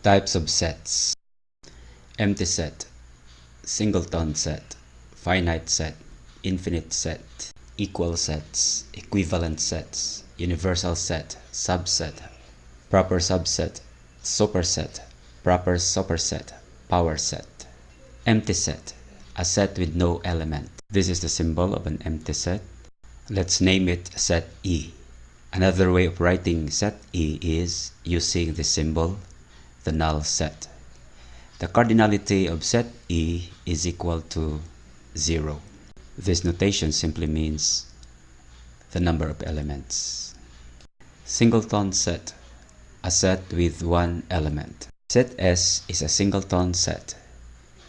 Types of sets: empty set, singleton set, finite set, infinite set, equal sets, equivalent sets, universal set, subset, proper subset, superset, proper superset, power set. Empty set, a set with no element. This is the symbol of an empty set. Let's name it set E. Another way of writing set E is using the symbol, the null set. The cardinality of set E is equal to 0. This notation simply means the number of elements. Singleton set, a set with one element. Set S is a singleton set.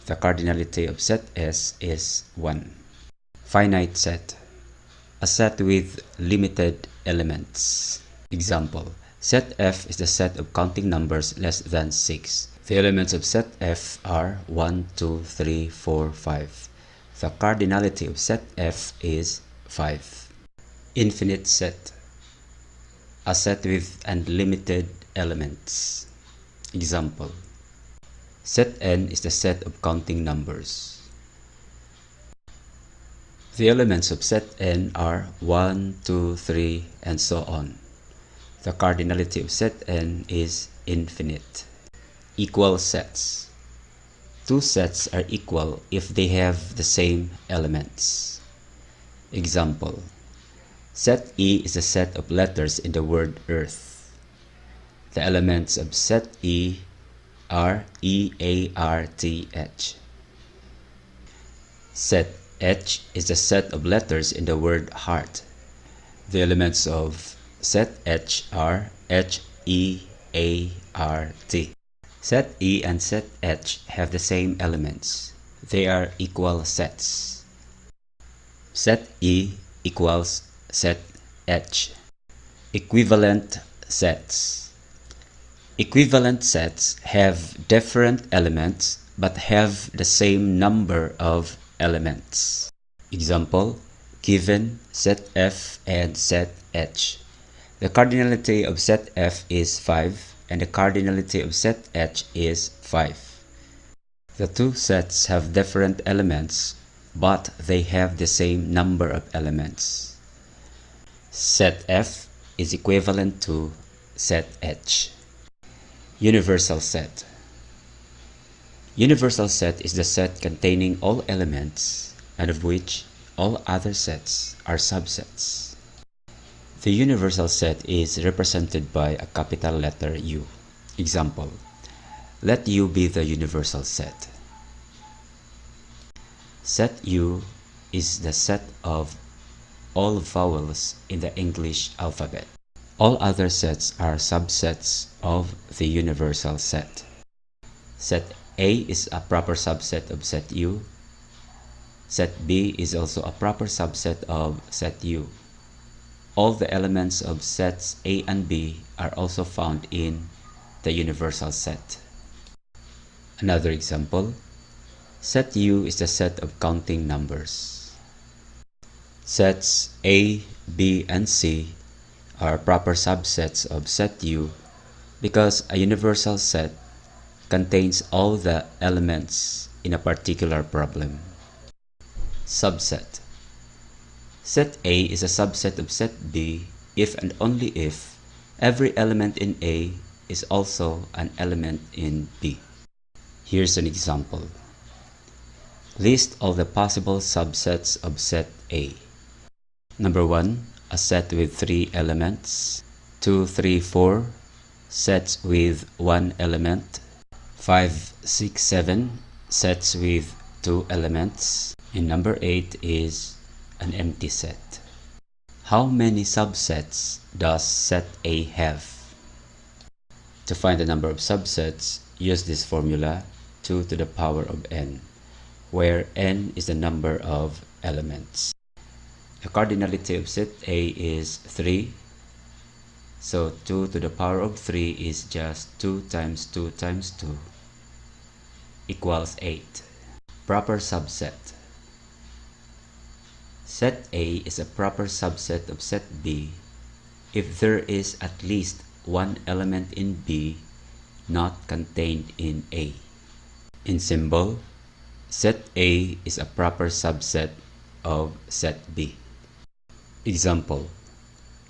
The cardinality of set S is 1. Finite set, a set with limited elements. Example, set F is the set of counting numbers less than 6. The elements of set F are 1, 2, 3, 4, 5. The cardinality of set F is 5. Infinite set, a set with unlimited elements. Example, set N is the set of counting numbers. The elements of set N are 1, 2, 3, and so on. The cardinality of set N is infinite. Equal sets. Two sets are equal if they have the same elements. Example, set E is a set of letters in the word earth. The elements of set E are EARTH. Set H is the set of letters in the word heart. The elements of set H are HEART. Set E and set H have the same elements. They are equal sets. Set E equals set H. Equivalent sets. Equivalent sets have different elements but have the same number of elements. Example, given set F and set H. The cardinality of set F is 5 and the cardinality of set H is 5. The two sets have different elements but they have the same number of elements. Set F is equivalent to set H. Universal set. Universal set is the set containing all elements and of which all other sets are subsets. The universal set is represented by a capital letter U. Example, let U be the universal set. Set U is the set of all vowels in the English alphabet. All other sets are subsets of the universal set. Set A is a proper subset of set U. Set B is also a proper subset of set U. All the elements of sets A and B are also found in the universal set. Another example, set U is the set of counting numbers. Sets A, B, and C are proper subsets of set U because a universal set contains all the elements in a particular problem. Subset. Set A is a subset of set B if and only if every element in A is also an element in B. Here's an example. List all the possible subsets of set A. Number 1, a set with 3 elements. 2, 3, 4, sets with 1 element. 5, 6, 7, sets with 2 elements. And number 8 is an empty set. How many subsets does set A have? To find the number of subsets, use this formula, 2 to the power of n, where n is the number of elements. The cardinality of set A is 3, so 2 to the power of 3 is just 2 times 2 times 2 equals 8. Proper subset. Set A is a proper subset of set B if there is at least one element in B not contained in A. In symbol, set A is a proper subset of set B. Example,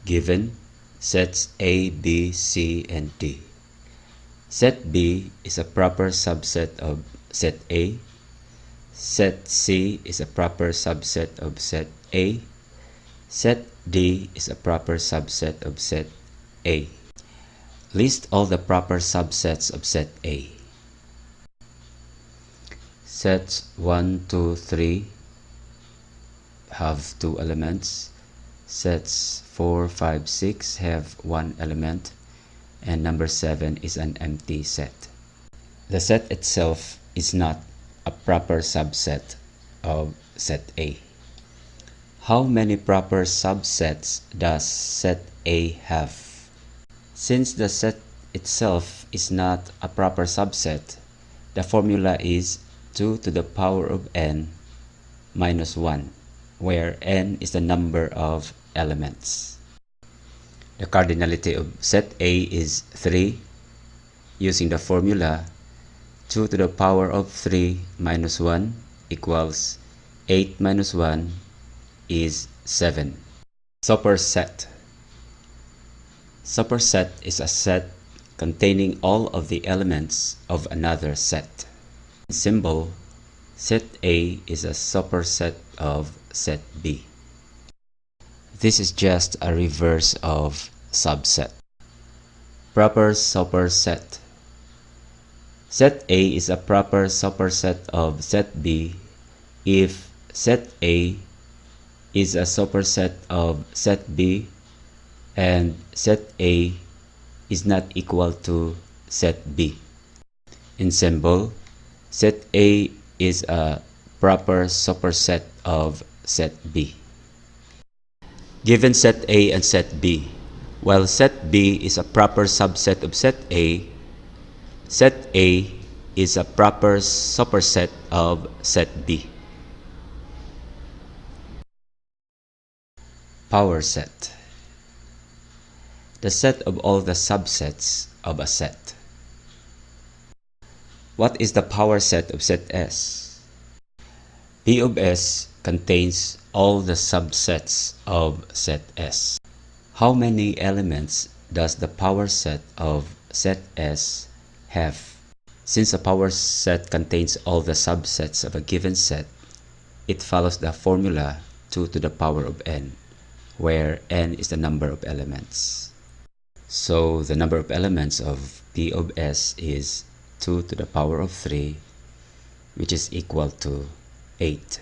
given sets A, B, C, and D. Set B is a proper subset of set A. Set C is a proper subset of set A. Set D is a proper subset of set A. List all the proper subsets of set A. Sets 1, 2, 3 have 2 elements. Sets 4, 5, 6 have 1 element. And number 7 is an empty set. The set itself is not a proper subset of set A. How many proper subsets does set A have? Since the set itself is not a proper subset, the formula is 2 to the power of n minus 1, where n is the number of elements. The cardinality of set A is 3. Using the formula, 2 to the power of 3 minus 1 equals 8 minus 1 is 7. Superset. Superset is a set containing all of the elements of another set. In symbol, set A is a superset of set B. This is just a reverse of subset. Proper superset. Set A is a proper superset of set B if set A is a superset of set B and set A is not equal to set B. In symbol, set A is a proper superset of set B. Given set A and set B, while set B is a proper subset of set A is a proper superset of set B. Power set. The set of all the subsets of a set. What is the power set of set S? P of S contains all the subsets of set S. How many elements does the power set of set S have? Since a power set contains all the subsets of a given set, it follows the formula 2 to the power of n, where n is the number of elements. So the number of elements of P of S is 2 to the power of 3, which is equal to 8.